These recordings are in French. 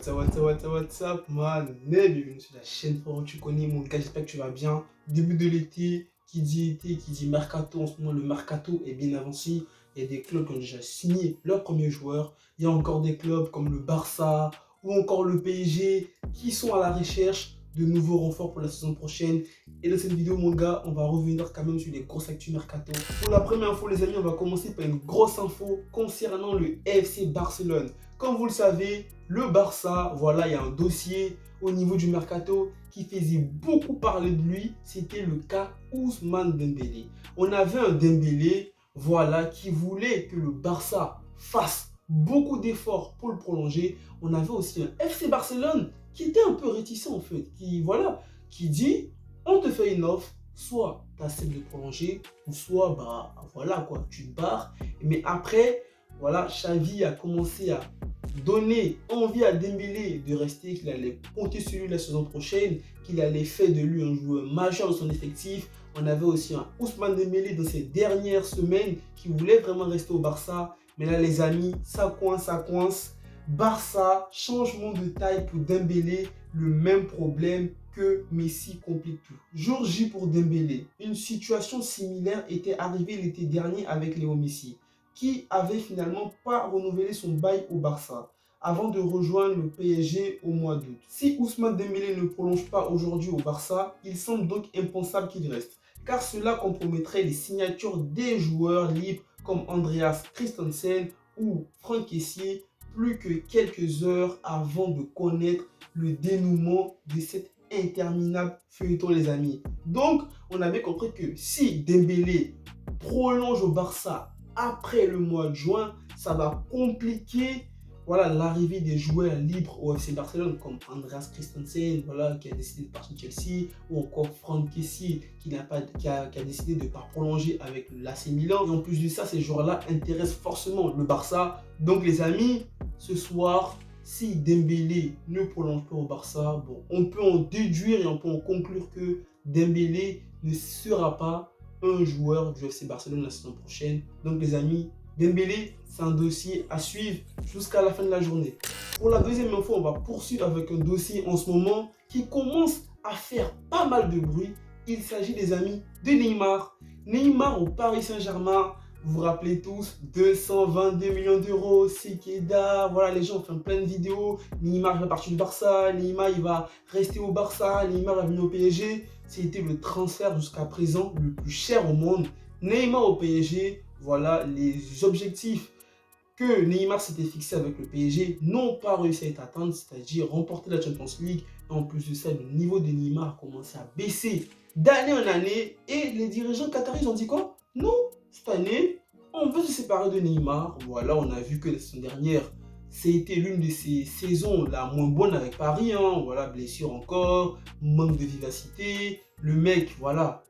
What's up, man? Bienvenue sur la chaîne, frérot. Tu connais mon gars, j'espère que tu vas bien. Début de l'été, qui dit mercato, en ce moment, le mercato est bien avancé. Il y a des clubs qui ont déjà signé leurs premiers joueurs. Il y a encore des clubs comme le Barça ou encore le PSG qui sont à la recherche de nouveaux renforts pour la saison prochaine. Et dans cette vidéo, mon gars, on va revenir quand même sur les grosses actus mercato. Pour la première info, les amis, on va commencer par une grosse info concernant le FC Barcelone. Comme vous le savez, le Barça, voilà, il y a un dossier au niveau du mercato qui faisait beaucoup parler de lui. C'était le cas Ousmane Dembélé. On avait un Dembélé, voilà, qui voulait que le Barça fasse beaucoup d'efforts pour le prolonger. On avait aussi un FC Barcelone qui était un peu réticent en fait, qui dit on te fait une offre, soit tu acceptes de prolonger, ou soit bah voilà quoi, tu te barres. Mais après, voilà, Xavi a commencé à donner envie à Dembélé de rester, qu'il allait compter sur lui la saison prochaine, qu'il allait faire de lui un joueur majeur de son effectif. On avait aussi un Ousmane Dembélé dans ces dernières semaines qui voulait vraiment rester au Barça. Mais là les amis, ça coince. Barça, changement de taille pour Dembélé, le même problème que Messi complique tout. Jour J pour Dembélé, une situation similaire était arrivée l'été dernier avec Léo Messi, qui avait finalement pas renouvelé son bail au Barça avant de rejoindre le PSG au mois d'août. Si Ousmane Dembélé ne prolonge pas aujourd'hui au Barça, il semble donc impensable qu'il reste, car cela compromettrait les signatures des joueurs libres comme Andreas Christensen ou Franck Kessié, plus que quelques heures avant de connaître le dénouement de cette interminable feuilleton, les amis. Donc, on avait compris que si Dembélé prolonge au Barça après le mois de juin, ça va compliquer l'arrivée des joueurs libres au FC Barcelone comme Andreas Christensen qui a décidé de partir de Chelsea, ou encore Franck Kessié qui a décidé de ne pas prolonger avec l'AC Milan. Et en plus de ça, ces joueurs-là intéressent forcément le Barça. Donc les amis, ce soir, si Dembélé ne prolonge pas au Barça, bon, on peut en déduire et on peut en conclure que Dembélé ne sera pas un joueur du FC Barcelone la saison prochaine. Donc les amis, Dembélé, c'est un dossier à suivre jusqu'à la fin de la journée. Pour la deuxième info, on va poursuivre avec un dossier en ce moment qui commence à faire pas mal de bruit. Il s'agit, les amis, de Neymar. Neymar au Paris Saint-Germain. Vous vous rappelez tous, 222 millions d'euros, Sekeda, voilà, les gens ont fait plein de vidéos. Neymar va partir du Barça, Neymar il va rester au Barça, Neymar va venir au PSG. C'était le transfert jusqu'à présent le plus cher au monde. Neymar au PSG, voilà, les objectifs que Neymar s'était fixé avec le PSG n'ont pas réussi à être atteints, c'est-à-dire remporter la Champions League. Et en plus de ça, le niveau de Neymar a commencé à baisser d'année en année. Et les dirigeants qataris ont dit quoi? Non, cette année, on veut se séparer de Neymar. Voilà, on a vu que la saison dernière, c'était l'une de ces saisons la moins bonne avec Paris. Voilà, blessure encore, manque de vivacité. Le mec, voilà,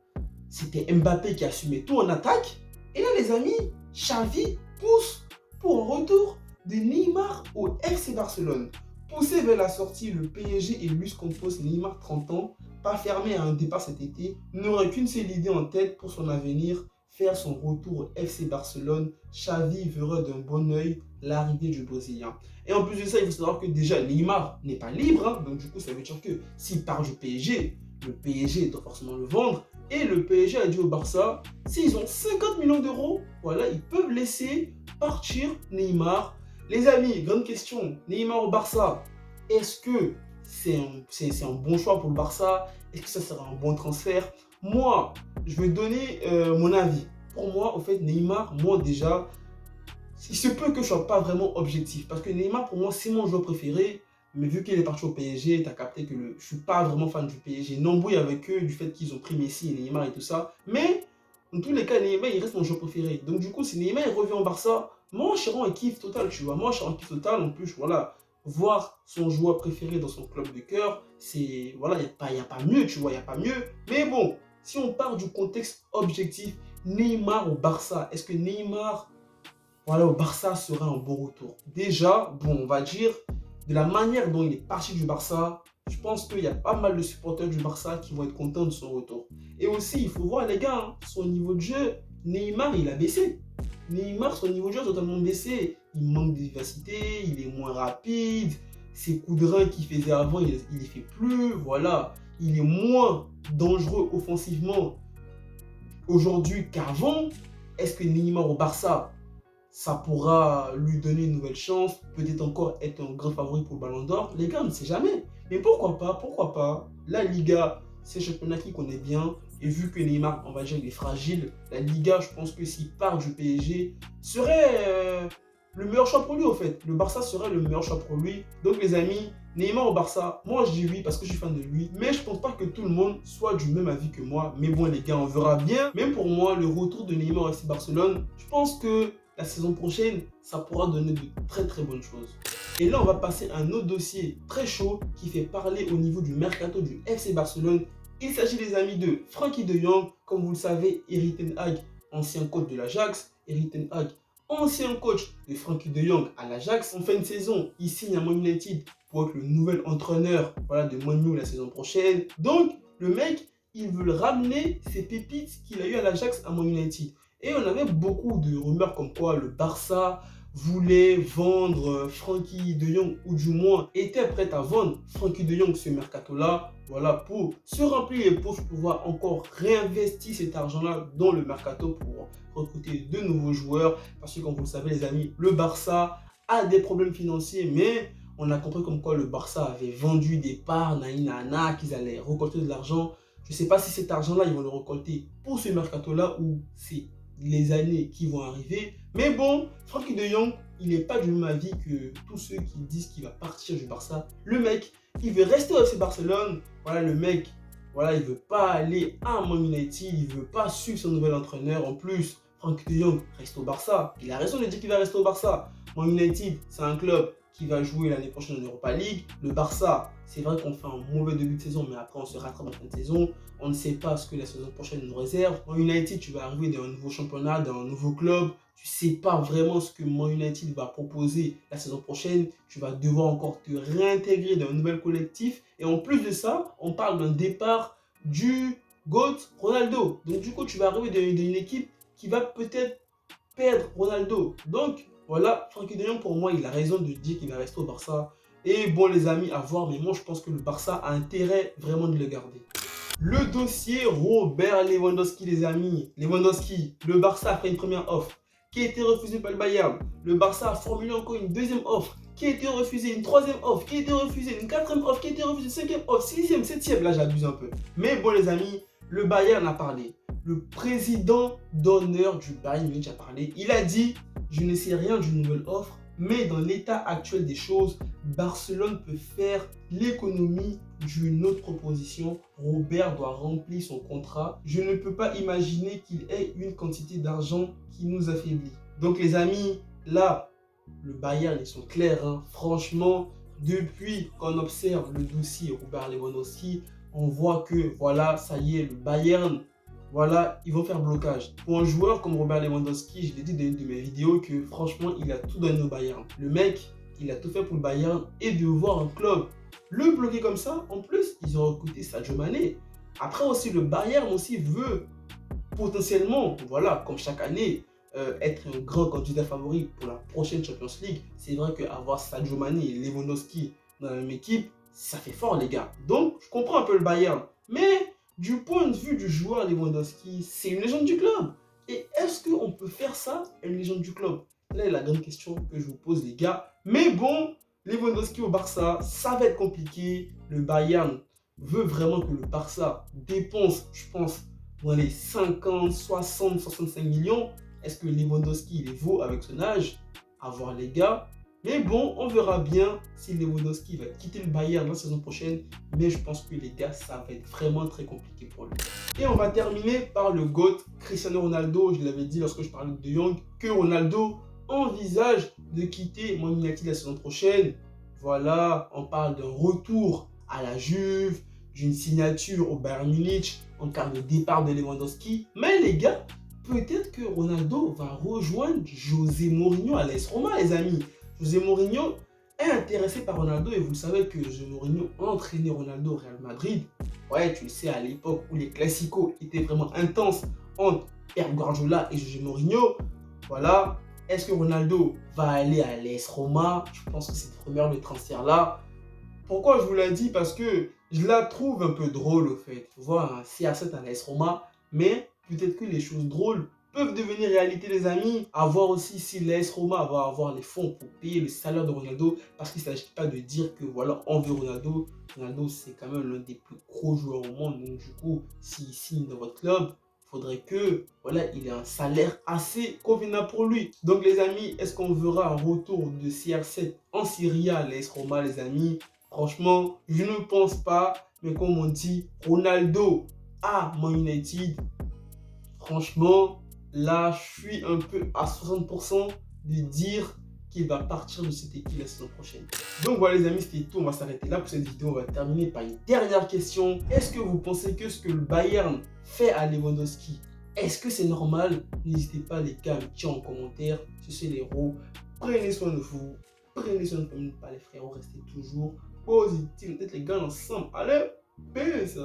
c'était Mbappé qui assumait tout en attaque. Et là, les amis, Xavi pousse pour un retour de Neymar au FC Barcelone. Poussé vers la sortie, le PSG et Luis Campos, Neymar 30 ans, pas fermé à un départ cet été, n'aurait qu'une seule idée en tête pour son avenir, faire son retour au FC Barcelone. Xavi verra d'un bon oeil l'arrivée du Brésilien. Et en plus de ça, il faut savoir que déjà Neymar n'est pas libre, donc du coup ça veut dire que s'il part du PSG, le PSG doit forcément le vendre. Et le PSG a dit au Barça, s'ils ont 50 millions d'euros, voilà, ils peuvent laisser partir Neymar. Les amis, grande question, Neymar au Barça, est-ce que c'est un bon choix pour le Barça? Est-ce que ça sera un bon transfert? Moi, je vais donner mon avis. Pour moi, au fait, Neymar, moi déjà, il se peut que je ne sois pas vraiment objectif. Parce que Neymar, pour moi, c'est mon joueur préféré. Mais vu qu'il est parti au PSG, tu as capté que je ne suis pas vraiment fan du PSG. N'embrouille avec eux du fait qu'ils ont pris Messi et Neymar et tout ça. Mais, dans tous les cas, Neymar, il reste mon joueur préféré. Donc, du coup, si Neymar il revient au Barça, moi, je serai en kiff total, tu vois. Moi, je serai en kiff total. En plus, voilà, voir son joueur préféré dans son club de cœur, c'est, voilà, il n'y a pas mieux, tu vois, il n'y a pas mieux. Mais bon, si on part du contexte objectif, Neymar au Barça, est-ce que Neymar, voilà, au Barça serait un bon retour? Déjà, bon, on va dire, de la manière dont il est parti du Barça, je pense qu'il y a pas mal de supporters du Barça qui vont être contents de son retour. Et aussi, il faut voir les gars, son niveau de jeu, Neymar, il a baissé. Neymar, son niveau de jeu a totalement baissé. Il manque de vivacité, il est moins rapide. Ses coups de rein qu'il faisait avant, il les fait plus. Voilà, il est moins dangereux offensivement aujourd'hui qu'avant. Est-ce que Neymar au Barça, ça pourra lui donner une nouvelle chance, peut-être encore être un grand favori pour le Ballon d'Or? Les gars, on ne sait jamais. Mais pourquoi pas, pourquoi pas. La Liga, c'est un championnat qui connaît bien. Et vu que Neymar, on va dire, il est fragile, la Liga, je pense que s'il part du PSG, serait le meilleur choix pour lui, au fait. Le Barça serait le meilleur choix pour lui. Donc, les amis, Neymar au Barça, moi, je dis oui parce que je suis fan de lui. Mais je pense pas que tout le monde soit du même avis que moi. Mais bon, les gars, on verra bien. Même pour moi, le retour de Neymar au FC Barcelone, je pense que la saison prochaine, ça pourra donner de très très bonnes choses. Et là, on va passer à un autre dossier très chaud qui fait parler au niveau du mercato du FC Barcelone. Il s'agit, les amis, de Frenkie de Jong. Comme vous le savez, Erik ten Hag, ancien coach de l'Ajax. Erik ten Hag, ancien coach de Frenkie de Jong à l'Ajax. En fin de saison, il signe à Man United pour être le nouvel entraîneur, voilà, de Man U la saison prochaine. Donc, le mec, il veut ramener ses pépites qu'il a eu à l'Ajax à Man United. Et on avait beaucoup de rumeurs comme quoi le Barça voulait vendre Frenkie de Jong, ou du moins était prêt à vendre Frenkie de Jong ce mercato-là, voilà, pour se remplir les poches, pour pouvoir encore réinvestir cet argent-là dans le mercato pour recruter de nouveaux joueurs. Parce que comme vous le savez, les amis, le Barça a des problèmes financiers, mais on a compris comme quoi le Barça avait vendu des parts, naïnana, qu'ils allaient récolter de l'argent. Je ne sais pas si cet argent-là, ils vont le récolter pour ce mercato-là ou c'est les années qui vont arriver. Mais bon, Frenkie de Jong, il n'est pas du même avis que tous ceux qui disent qu'il va partir du Barça. Le mec, il veut rester au FC Barcelone. Voilà, le mec, voilà, il veut pas aller à Man United, il veut pas suivre son nouvel entraîneur. En plus, Frenkie de Jong reste au Barça. Il a raison de dire qu'il va rester au Barça. Man United, c'est un club qui va jouer l'année prochaine en Europa League. Le Barça, c'est vrai qu'on fait un mauvais début de saison, mais après on se rattrape en fin de saison. On ne sait pas ce que la saison prochaine nous réserve. Man United, tu vas arriver dans un nouveau championnat, dans un nouveau club. Tu ne sais pas vraiment ce que Man United va proposer la saison prochaine. Tu vas devoir encore te réintégrer dans un nouvel collectif. Et en plus de ça, on parle d'un départ du GOAT Ronaldo. Donc du coup, tu vas arriver dans une équipe qui va peut-être perdre Ronaldo. Donc voilà, Frenkie de Jong, pour moi, il a raison de dire qu'il va rester au Barça. Et bon, les amis, à voir, mais moi, je pense que le Barça a intérêt vraiment de le garder. Le dossier Robert Lewandowski, les amis. Lewandowski, le Barça a fait une première offre qui a été refusée par le Bayern. Le Barça a formulé encore une deuxième offre qui a été refusée, une troisième offre qui a été refusée, une quatrième offre qui a été refusée, une cinquième offre, sixième, septième. Là, j'abuse un peu. Mais bon, les amis, le Bayern a parlé. Le président d'honneur du Bayern Munich a parlé. Il a dit: je ne sais rien d'une nouvelle offre, mais dans l'état actuel des choses, Barcelone peut faire l'économie d'une autre proposition. Robert doit remplir son contrat. Je ne peux pas imaginer qu'il ait une quantité d'argent qui nous affaiblit. Donc les amis, là, le Bayern, ils sont clairs. Hein. Franchement, depuis qu'on observe le dossier Robert Lewandowski, on voit que voilà, ça y est, le Bayern, voilà, ils vont faire blocage. Pour un joueur comme Robert Lewandowski, je l'ai dit dans une de mes vidéos que franchement, il a tout donné au Bayern. Le mec, il a tout fait pour le Bayern, et de voir un club le bloquer comme ça, en plus, ils ont recruté Sadio Mané. Après aussi, le Bayern aussi veut potentiellement, voilà, comme chaque année, être un grand candidat favori pour la prochaine Champions League. C'est vrai qu'avoir Sadio Mané et Lewandowski dans la même équipe, ça fait fort, les gars. Donc, je comprends un peu le Bayern. Mais du point de vue du joueur Lewandowski, c'est une légende du club. Et est-ce qu'on peut faire ça à une légende du club? Là est la grande question que je vous pose, les gars. Mais bon, Lewandowski au Barça, ça va être compliqué. Le Bayern veut vraiment que le Barça dépense, je pense, dans les 50, 60, 65 millions. Est-ce que Lewandowski, il les vaut avec son âge? À voir, les gars. Mais bon, on verra bien si Lewandowski va quitter le Bayern la saison prochaine. Mais je pense que les gars, ça va être vraiment très compliqué pour lui. Et on va terminer par le GOAT, Cristiano Ronaldo. Je l'avais dit lorsque je parlais de Jong, que Ronaldo envisage de quitter Man United la saison prochaine. Voilà, on parle d'un retour à la Juve, d'une signature au Bayern Munich en cas de départ de Lewandowski. Mais les gars, peut-être que Ronaldo va rejoindre José Mourinho à l'AS Roma, les amis. José Mourinho est intéressé par Ronaldo, et vous savez que José Mourinho a entraîné Ronaldo au Real Madrid. Ouais, tu le sais, à l'époque où les classicos étaient vraiment intenses entre Pep Guardiola et José Mourinho. Voilà. Est-ce que Ronaldo va aller à l'AS Roma? Je pense que cette rumeur de transfert-là, Pourquoi je vous l'ai dit? Parce que je la trouve un peu drôle au fait. Voir un CR7 à l'AS Roma, mais peut-être que les choses drôles peuvent devenir réalité les amis. À voir aussi si l'AS Roma va avoir les fonds pour payer le salaire de Ronaldo, parce qu'il ne s'agit pas de dire que voilà, on veut Ronaldo. Ronaldo, c'est quand même l'un des plus gros joueurs au monde, donc du coup, s'il signe dans votre club, il faudrait que voilà, il ait un salaire assez convenable pour lui. Donc les amis, est-ce qu'on verra un retour de CR7 en Serie A à l'AS Roma les amis? Franchement, je ne pense pas, mais comme on dit, Ronaldo à Man United, franchement, là, je suis un peu à 60% de dire qu'il va partir de cette équipe la saison prochaine. Donc voilà les amis, c'était tout. On va s'arrêter là pour cette vidéo. On va terminer par une dernière question. Est-ce que vous pensez que ce que le Bayern fait à Lewandowski, est-ce que c'est normal? N'hésitez pas les gars à me dire en commentaire. C'est les héros. Prenez soin de vous. Prenez soin de votre famille, pas les frérots. Restez toujours positifs. Peut-être les gars ensemble. Allez, peace.